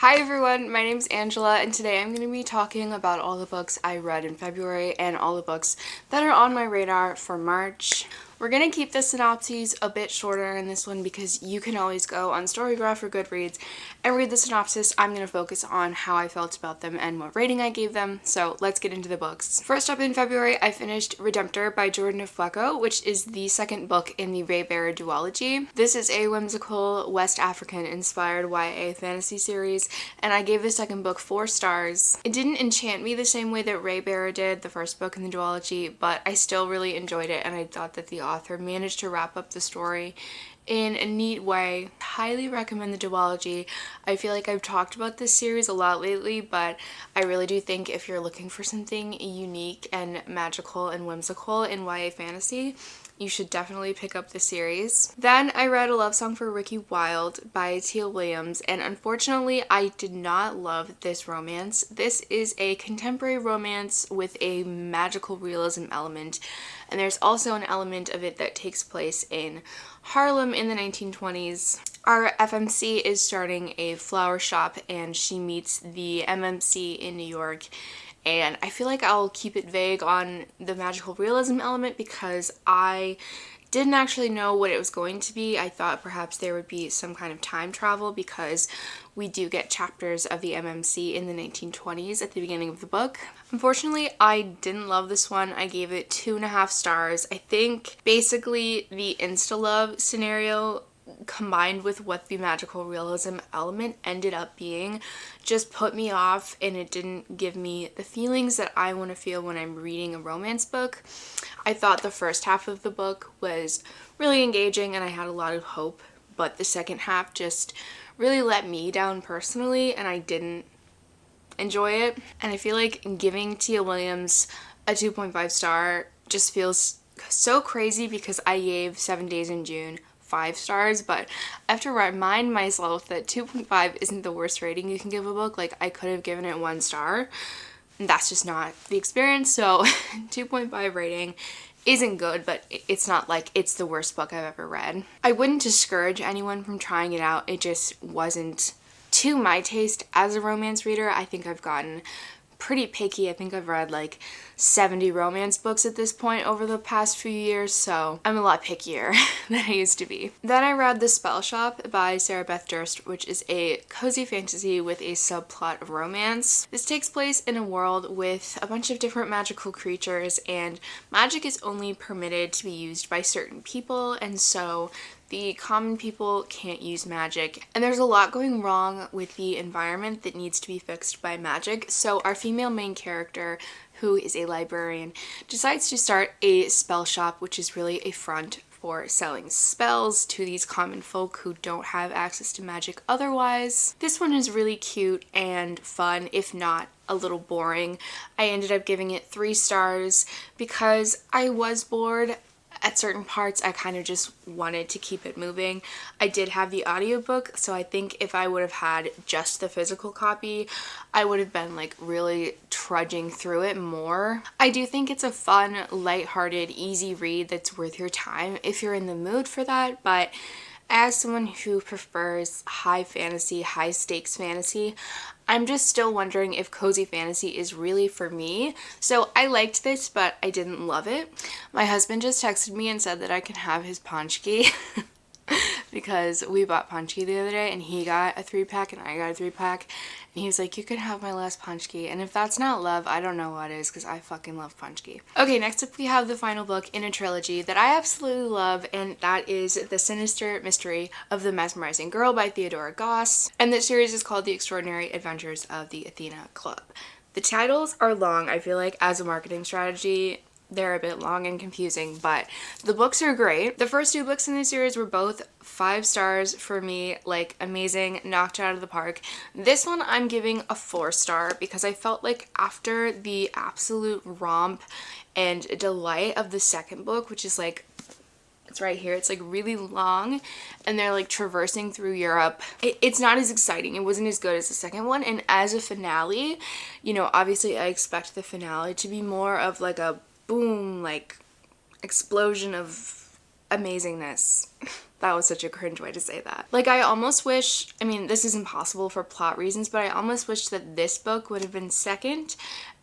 Hi everyone, my name's Angela and today I'm going to be talking about all the books I read in February and all the books that are on my radar for March. We're going to keep the synopses a bit shorter in this one because you can always go on Storygraph or Goodreads and read the synopsis. I'm going to focus on how I felt about them and what rating I gave them, so let's get into the books. First up in February, I finished Redemptor by Jordan Ifueko, which is the second book in the Rae Bear duology. This is a whimsical West African inspired YA fantasy series, and I gave the second book 4 stars. It didn't enchant me the same way that Rae Bear did, the first book in the duology, but I still really enjoyed it and I thought that the author managed to wrap up the story in a neat way. Highly recommend the duology. I feel like I've talked about this series a lot lately, but I really do think if you're looking for something unique and magical and whimsical in YA fantasy, you should definitely pick up the series. Then I read A Love Song for Ricky Wilde by Tia Williams, and unfortunately I did not love this romance. This is a contemporary romance with a magical realism element, and there's also an element of it that takes place in Harlem in the 1920s. Our FMC is starting a flower shop and she meets the MMC in New York, and I feel like I'll keep it vague on the magical realism element because I didn't actually know what it was going to be. I thought perhaps there would be some kind of time travel because we do get chapters of the MMC in the 1920s at the beginning of the book. Unfortunately, I didn't love this one. I gave it 2.5 stars. I think basically the insta-love scenario combined with what the magical realism element ended up being just put me off, and it didn't give me the feelings that I want to feel when I'm reading a romance book. I thought the first half of the book was really engaging and I had a lot of hope, but the second half just really let me down personally and I didn't enjoy it. And I feel like giving Tia Williams a 2.5 star just feels so crazy because I gave 7 Days in June 5 stars, but I have to remind myself that 2.5 isn't the worst rating you can give a book. Like, I could have given it 1 star, and that's just not the experience, so 2.5 rating isn't good, but it's not like it's the worst book I've ever read. I wouldn't discourage anyone from trying it out. It just wasn't to my taste as a romance reader. I think I've gotten pretty picky. I think I've read like 70 romance books at this point over the past few years, so I'm a lot pickier than I used to be. Then I read The Spell Shop by Sarah Beth Durst, which is a cozy fantasy with a subplot of romance. This takes place in a world with a bunch of different magical creatures, and magic is only permitted to be used by certain people, and so the common people can't use magic, and there's a lot going wrong with the environment that needs to be fixed by magic. So our female main character, who is a librarian, decides to start a spell shop, which is really a front for selling spells to these common folk who don't have access to magic otherwise. This one is really cute and fun, if not a little boring. I ended up giving it 3 stars because I was bored. At certain parts, I kind of just wanted to keep it moving. I did have the audiobook, so I think if I would have had just the physical copy, I would have been like really trudging through it more. I do think it's a fun, lighthearted, easy read that's worth your time if you're in the mood for that, but as someone who prefers high fantasy, high stakes fantasy, I'm just still wondering if cozy fantasy is really for me. So I liked this, but I didn't love it. My husband just texted me and said that I can have his paczki because we bought paczki the other day and he got a 3-pack and I got a 3-pack. And he was like, you can have my last paczki. And if that's not love, I don't know what is, because I fucking love paczki. Okay, next up we have the final book in a trilogy that I absolutely love, and that is The Sinister Mystery of the Mesmerizing Girl by Theodora Goss. And this series is called The Extraordinary Adventures of the Athena Club. The titles are long, I feel like, as a marketing strategy. They're a bit long and confusing, but the books are great. The first 2 books in the series were both 5 stars for me, like amazing, knocked out of the park. This one I'm giving a 4 star because I felt like after the absolute romp and delight of the second book, which is like, it's right here, it's like really long and they're like traversing through Europe. It's not as exciting. It wasn't as good as the second one, and as a finale, you know, obviously I expect the finale to be more of like a boom, like explosion of amazingness. That was such a cringe way to say that. Like, I almost wish, I mean, this is impossible for plot reasons, but I almost wish that this book would have been second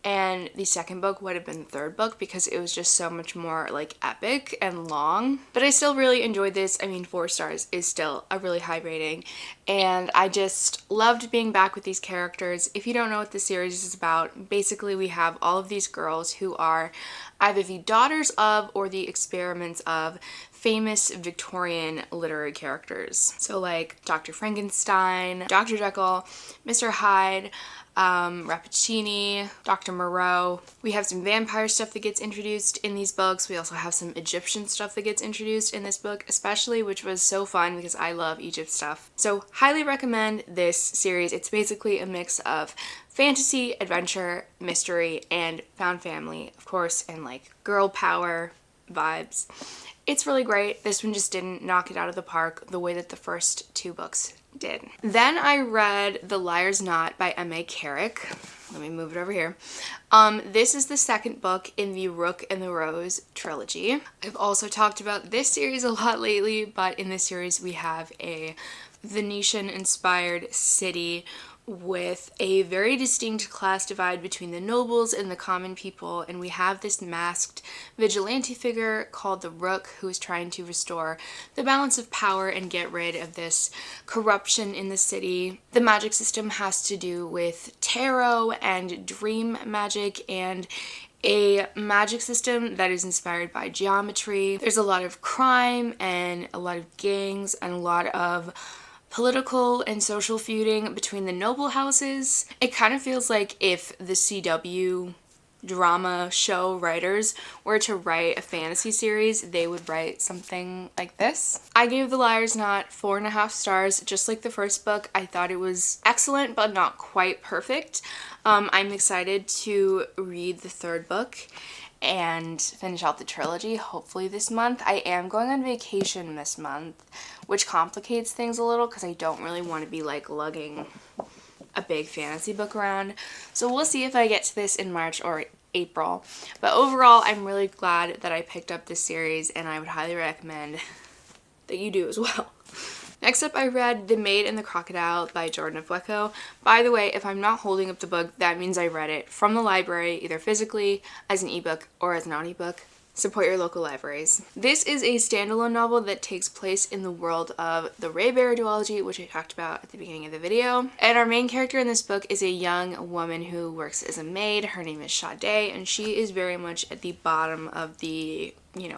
and the second book would have been the third book, because it was just so much more like epic and long. But I still really enjoyed this. I mean, 4 stars is still a really high rating, and I just loved being back with these characters. If you don't know what this series is about, basically we have all of these girls who are either the daughters of or the experiments of famous Victorian literary characters. So like Dr. Frankenstein, Dr. Jekyll, Mr. Hyde, Rappaccini, Dr. Moreau. We have some vampire stuff that gets introduced in these books. We also have some Egyptian stuff that gets introduced in this book especially, which was so fun because I love Egypt stuff. So highly recommend this series. It's basically a mix of fantasy, adventure, mystery, and found family, of course, and like girl power vibes. It's really great. This one just didn't knock it out of the park the way that the first 2 books did. Then I read The Liar's Knot by M.A. Carrick. Let me move it over here. This is the second book in the Rook and the Rose trilogy. I've also talked about this series a lot lately, but in this series we have a Venetian-inspired city with a very distinct class divide between the nobles and the common people, and we have this masked vigilante figure called the Rook who is trying to restore the balance of power and get rid of this corruption in the city. The magic system has to do with tarot and dream magic and a magic system that is inspired by geometry. There's a lot of crime and a lot of gangs and a lot of political and social feuding between the noble houses. It kind of feels like if the CW drama show writers were to write a fantasy series, they would write something like this. I gave The Liar's Knot 4.5 stars, just like the first book. I thought it was excellent, but not quite perfect. I'm excited to read the third book and finish out the trilogy hopefully this month. I am going on vacation this month, which complicates things a little because I don't really want to be like lugging a big fantasy book around. So we'll see if I get to this in March or April. But overall, I'm really glad that I picked up this series, and I would highly recommend that you do as well. Next up, I read The Maid and the Crocodile by Jordan Fueko. By the way, if I'm not holding up the book, that means I read it from the library, either physically, as an ebook, or as an audiobook. Support your local libraries. This is a standalone novel that takes place in the world of the Raybearer duology, which I talked about at the beginning of the video. And our main character in this book is a young woman who works as a maid. Her name is Sade, and she is very much at the bottom of the,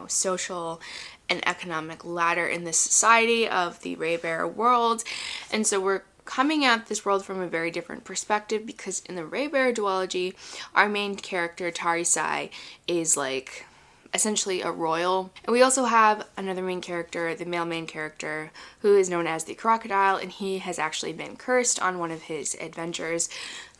social and economic ladder in this society of the Raybearer world. And so we're coming at this world from a very different perspective, because in the Raybearer duology, our main character, Tari Sai, is like essentially a royal. And we also have another main character, the male main character, who is known as the Crocodile, and he has actually been cursed on one of his adventures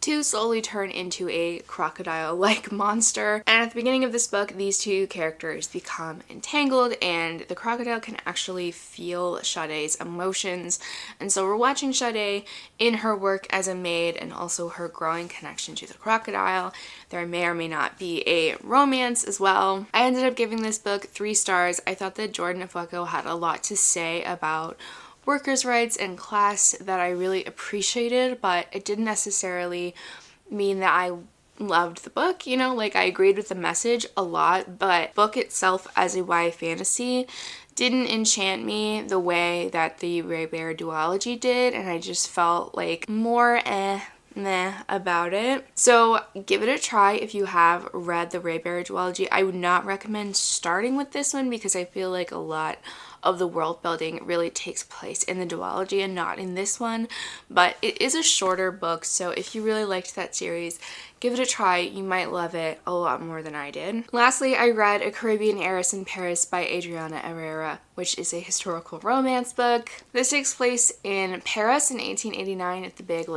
to slowly turn into a crocodile-like monster. And at the beginning of this book, these two characters become entangled, and the crocodile can actually feel Sade's emotions. And so we're watching Sade in her work as a maid and also her growing connection to the crocodile. There may or may not be a romance as well. I ended up giving this book 3 stars. I thought that Jordan Fueko had a lot to say about workers' rights and class that I really appreciated, but it didn't necessarily mean that I loved the book, I agreed with the message a lot, but book itself as a YA fantasy didn't enchant me the way that the Raybearer duology did, and I just felt like more meh about it. So give it a try if you have read the Raybearer duology. I would not recommend starting with this one because I feel like a lot of the world building really takes place in the duology and not in this one, but it is a shorter book, so if you really liked that series, give it a try. You might love it a lot more than I did. Lastly, I read A Caribbean Heiress in Paris by Adriana Herrera, which is a historical romance book. This takes place in Paris in 1889 at the big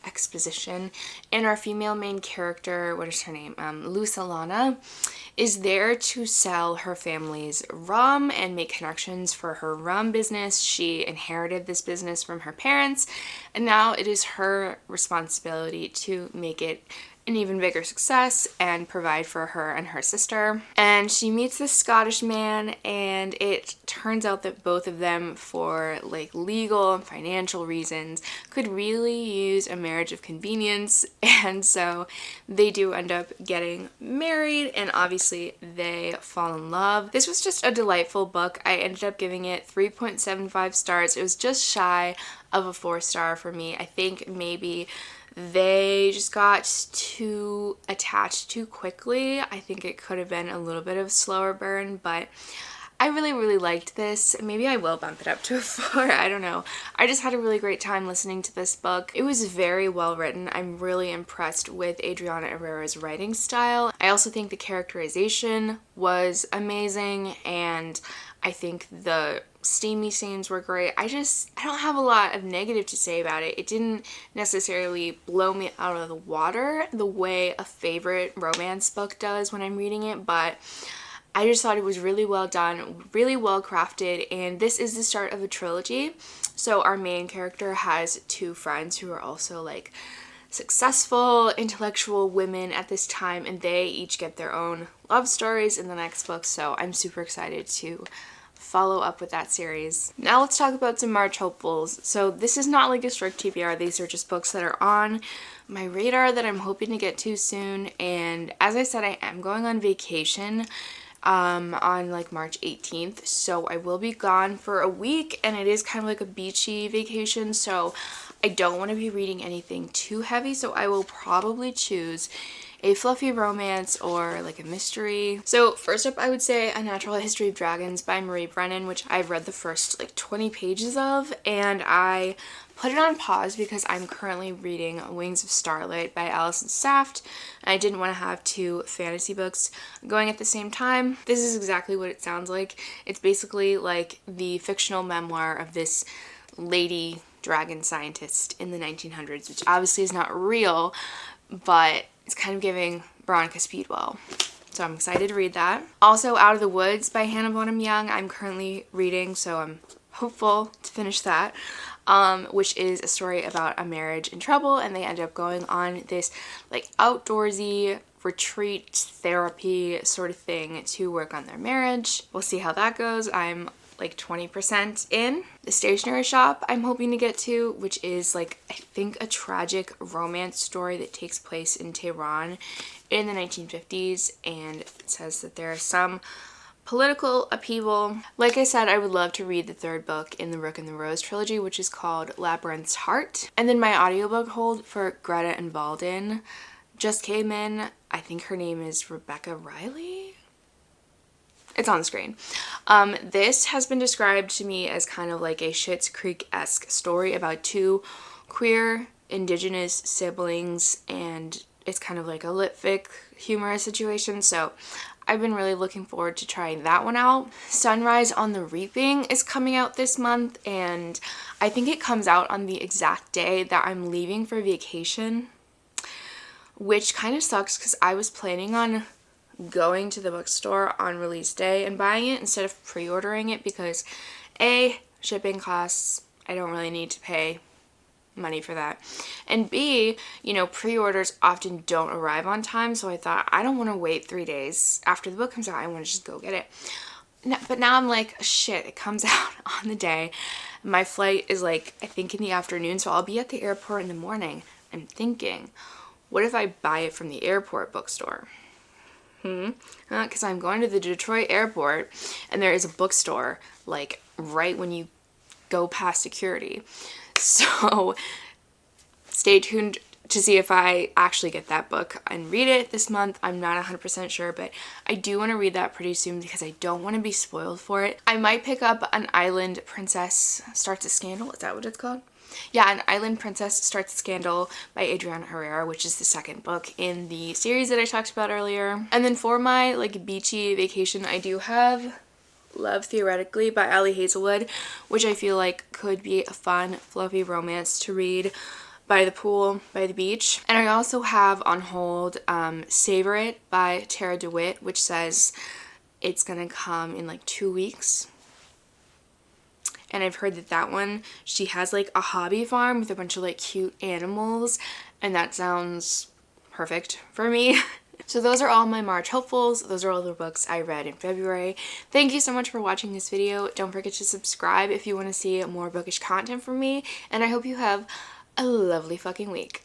exposition, and our female main character, what is her name, Lucelana, is there to sell her family's rum and make connections for her rum business. She inherited this business from her parents, and now it is her responsibility to make it an even bigger success and provide for her and her sister. And she meets this Scottish man, and it turns out that both of them, for like legal and financial reasons, could really use a marriage of convenience, and so they do end up getting married, and obviously they fall in love. This was just a delightful book. I ended up giving it 3.75 stars. It was just shy of a 4-star for me. I think maybe they just got too attached too quickly. I think it could have been a little bit of slower burn, but I really liked this. Maybe I will bump it up to a 4. I don't know. I just had a really great time listening to this book. It was very well written. I'm really impressed with Adriana Herrera's writing style. I also think the characterization was amazing, and I think the steamy scenes were great. I don't have a lot of negative to say about it. It didn't necessarily blow me out of the water the way a favorite romance book does when I'm reading it, but I just thought it was really well done, really well crafted, and this is the start of a trilogy. So our main character has 2 friends who are also like successful intellectual women at this time, and they each get their own love stories in the next book, so I'm super excited to follow up with that series. Now let's talk about some March hopefuls. So this is not like a strict TBR, these are just books that are on my radar that I'm hoping to get to soon, and as I said, I am going on vacation on like March 18th, so I will be gone for a week, and it is kind of like a beachy vacation, so I don't want to be reading anything too heavy, so I will probably choose a fluffy romance or like a mystery. So first up, I would say A Natural History of Dragons by Marie Brennan, which I've read the first like 20 pages of, and I put it on pause because I'm currently reading Wings of Starlight by Alison Saft, and I didn't want to have 2 fantasy books going at the same time. This is exactly what it sounds like. It's basically like the fictional memoir of this lady dragon scientist in the 1900s, which obviously is not real, but it's kind of giving Veronica Speedwell. So I'm excited to read that. Also, Out of the Woods by Hannah Bonham Young, I'm currently reading, so I'm hopeful to finish that, which is a story about a marriage in trouble, and they end up going on this like outdoorsy retreat therapy sort of thing to work on their marriage. We'll see how that goes. I'm like 20% in. The Stationery Shop I'm hoping to get to, which is like I think a tragic romance story that takes place in Tehran in the 1950s, and it says that there are some political upheaval. Like I said, I would love to read the 3rd book in the Rook and the Rose trilogy, which is called Labyrinth's Heart. And then my audiobook hold for Greta and Valden just came in. I think her name is Rebecca Riley. It's on the screen. This has been described to me as kind of like a Schitt's Creek-esque story about 2 queer indigenous siblings, and it's kind of like a lit fic humorous situation, so I've been really looking forward to trying that one out. Sunrise on the Reaping is coming out this month, and I think it comes out on the exact day that I'm leaving for vacation, which kind of sucks because I was planning on going to the bookstore on release day and buying it instead of pre-ordering it because A, shipping costs, I don't really need to pay money for that, and B, you know, pre-orders often don't arrive on time, so I thought I don't want to wait 3 days after the book comes out. I want to just go get it. But now I'm like, shit, it comes out on the day. My flight is like, I think in the afternoon, so I'll be at the airport in the morning. I'm thinking, what if I buy it from the airport bookstore? Because I'm going to the Detroit airport, and there is a bookstore like right when you go past security. So stay tuned to see if I actually get that book and read it this month. I'm not 100% sure, but I do want to read that pretty soon because I don't want to be spoiled for it. I might pick up An Island Princess Starts a Scandal. Is that what it's called? Yeah, An Island Princess Starts a Scandal by Adriana Herrera, which is the 2nd book in the series that I talked about earlier. And then for my like beachy vacation, I do have Love Theoretically by Ali Hazelwood, which I feel like could be a fun, fluffy romance to read by the pool, by the beach. And I also have on hold Savor It by Tara DeWitt, which says it's gonna come in like 2 weeks. And I've heard that that one, she has like a hobby farm with a bunch of like cute animals, and that sounds perfect for me. So those are all my March hopefuls. Those are all the books I read in February. Thank you so much for watching this video. Don't forget to subscribe if you want to see more bookish content from me, and I hope you have a lovely fucking week.